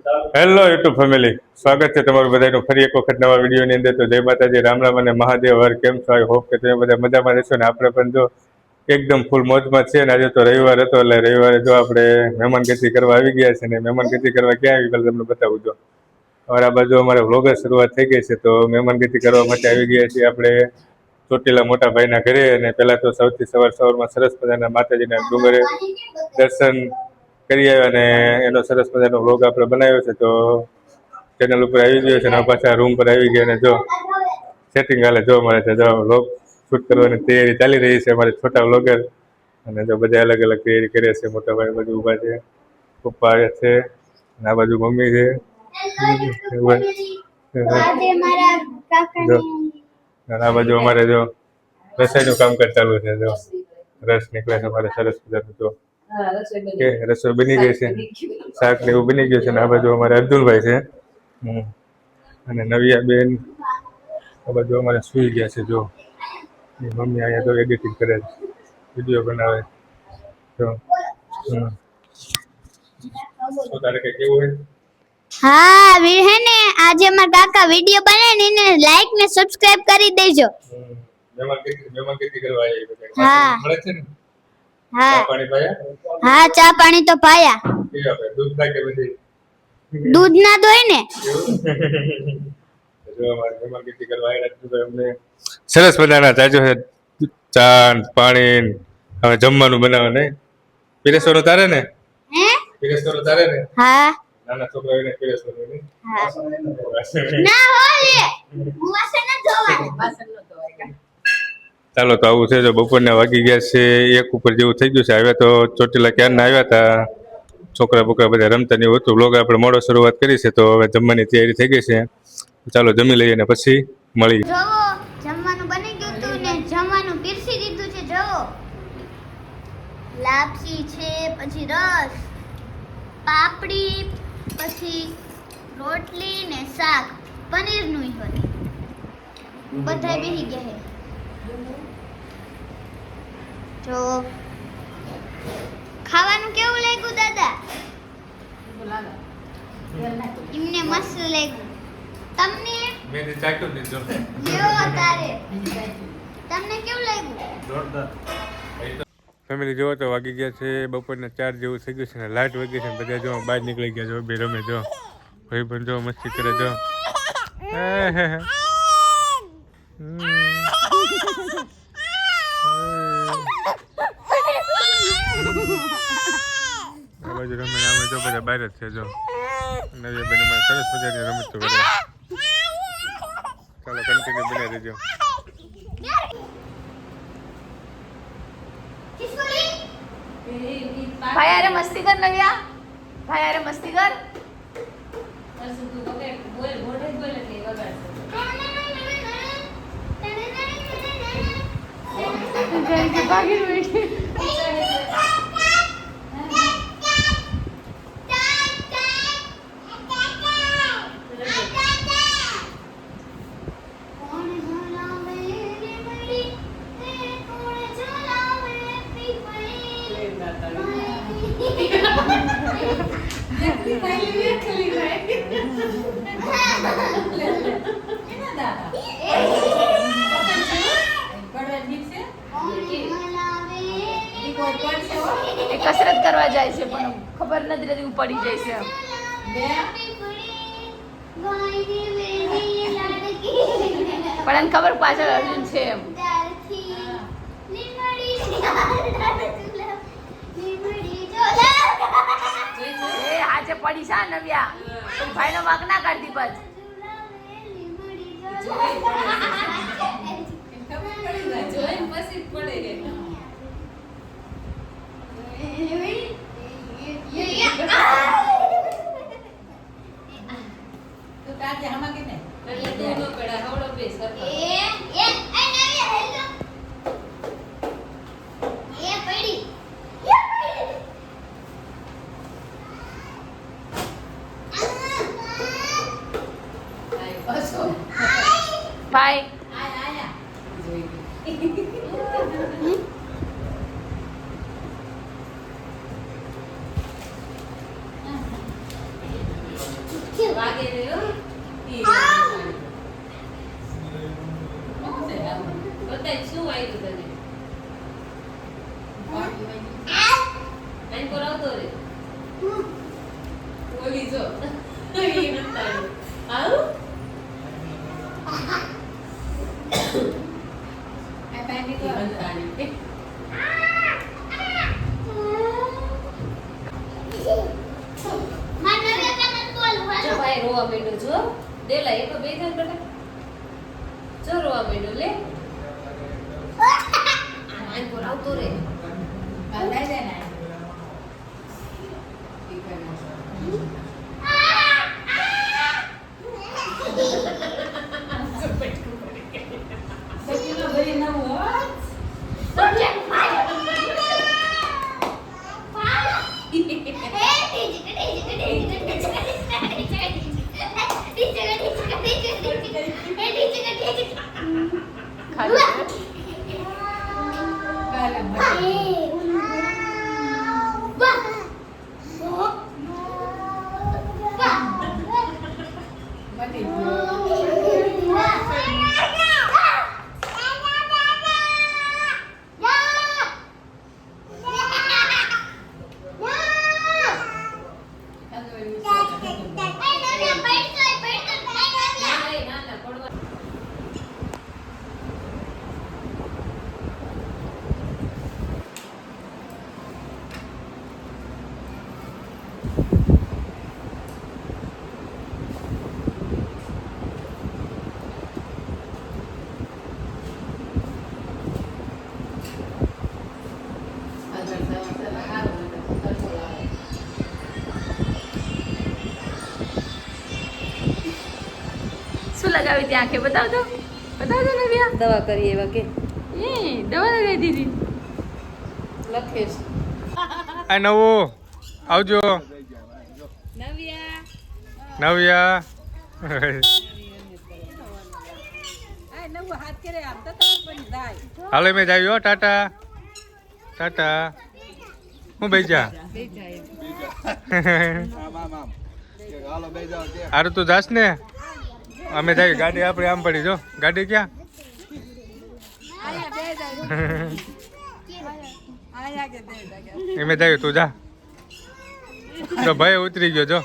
Hello YouTube family, સ્વાગત છે તમારું બધાનું ફરી એક વખત નવા વિડીયોની અંદર. તો જય માતાજી, રામ રામ અને મહાદેવ હર. કેમ છો? આઈ હોપ કે તમે બધા મજામાં રહેશો ને આપણે પણ જો એકદમ ફૂલ મોજમાં છે. ને આજે તો રવિવાર હતો એટલે રવિવારે જો આપણે મહેમાનગતિ કરવા આવી ગયા છે. ને મહેમાનગતિ કરવા ક્યાં આવી ગયા તમને બતાવું જો. અમારા બાજુ અમારે વ્લોગર શરૂઆત થઈ ગઈ છે. તો મહેમાનગતિ કરવા માટે આવી ગયા છીએ આપણે ચોટીલા મોટા ભાઈના ઘરે. અને પહેલા તો સૌથી સવારમાં સરસ મજાના માતાજીના ડુંગરે દર્શન કરી આવ્યા. અને એનો સરસ મજાનો વ્લોગ આપણે બનાવ્યો છે. તો ચેનલ ઉપર આવી ગયો છે. અને પાછા રૂમ પર આવી ગયા. અને જો સેટિંગ હાલે જો મળે છે. જો વ્લોગ શૂટ કરવાની તૈયારી ચાલી રહી છે અમારે છોટા વ્લોગર. અને જો બધા અલગ અલગ તૈયારી કરે છે. મોટા ભાઈ બાજુ ઊભા છે, પપ્પા છે, અને આ બાજુ મમ્મી છે. આ બાજુ અમારે જો રસોઈનું કામકાજ ચાલુ છે. જો રસ નીકળે છે અમારે સરસ મજાનું. જો કે રસોઈ બની ગઈ છે, શાક ને એવું બની ગયું છે. ને આ બાજુ અમારે અબ્દુલભાઈ છે અને નવિયા બેન આ બાજુ અમારે સુઈ ગયા છે. જો મમ્મી અહીંયા તો એડિટિંગ કરે છે, વિડીયો બનાવે. જો શું તારે કઈ કેવું હોય? હા વીર હે ને આજે મારા કાકા વિડિયો બનાવીને એને લાઈક ને સબસ્ક્રાઇબ કરી દેજો. મહેમાન કેટલી કરવા આવી બધા હા મળે છે ને. હા ચા પાણી પાયા? હા ચા પાણી તો પાયા. કેવા ભાઈ દૂધ ના કે પછી દૂધ ના દોય ને. જો અમારે મહેમાન કેટલી કરવા આવ્યા તો અમને સરસ મજાના ચાજો છે, ચા પાણી. હવે જમવાનું બનાવે નહીં પીરેશ્વર તારે ને? હે પીરેશ્વર તારે ને? હા નાના છોકરાઓને પીરેશ્વર નહીં. હા ના હોલે હું વાસણ ન ધોવાનું. ચાલો તો આવું છે. જો બપોરના વાગી ગયા છે 1 ઉપર જેવું થઈ ગયું છે. આવ્યા તો ચોટીલા ક્યારના આવ્યા હતા. છોકરા બોકરા બધા રમતા ને એવું હતું. વ્લોગ આપણે મોડો શરૂઆત કરી છે. તો હવે જમવાની તૈયારી થઈ ગઈ છે. ચાલો જમી લઈએ ને પછી મળી. જોવો જમવાનું બની ગયું તું ને જમવાનું પીરસી દીધું છે. જોવો લાપસી છે, પછી રસ, પાપડી, પછી રોટલી ને શાક પનીરનું હતું. બધાય બેહી ગયા હે. જો ખાવાનું કેવું લાગ્યું દાદા? એમને મસ્ત લાગ્યું. તમને મેં ચાખ્યું નહીં જો. કેવો તારે તમને કેવું લાગ્યું? જોરદાર. ફેમિલી જોવો તો વાગી ગયા છે બપોરના 4 જેવું થઈ ગયું છે. ને લાઈટ વગી છે. બધા જો બહાર નીકળી ગયા. જો બે રમે જો ભાઈ પણ જો મસ્તી કરે જો. આ બાજુ રમે અમે જો બધા બહાર જ છે. જો નવી બેન અમારે સરસ મજાની રમત તો કરે. ચાલો કન્ટિન્યુ બને રહેજો. ભાઈ અરે મસ્તી કર નવ્યા, ભાઈ અરે મસ્તી કર. કસરત કરવા જાય છે પણ ખબર નથી રહેતી પડી જાય છે. પણ એને ખબર પાછળ અર્જુન છે એમ. આજે પડી છે નવ્યા ભાઈ નો વાંક ના કાઢતી બસ. ભાઈ વાગે ને હો. બતાય શું આવ્યું તને? આઈ બોલાવતો રે. બોલી જો. એ નતા. આવ. આ પાણી તો અંતાની. જો ભાઈ રોવા માંડ્યો જો. દેલા એ તો બે જણ બેટા. જો રોવા માંડ્યો લે. આઈ બોલાવતો રે. કાંદાઈ દે ને. શું લગાવી ત્યાં આંખે બતાવજો નવ્યા. દવા કરી એવા કે એ દવા લગાવી દીધી. લખેશ આ નવું આવજો નવ્યા નવ્યા. આ નવું હાથ કરે આમ તો પણ જાય હાલે મેં જાવ્યો ટાટા ટાટા હું બેજા બે જાય હારું તું જાસ ને અમે જાય ગાડી આપણે આમ પડી જો ગાડી ક્યાં એમે જાય તું જા તો ભાઈ ઉતરી ગયો જો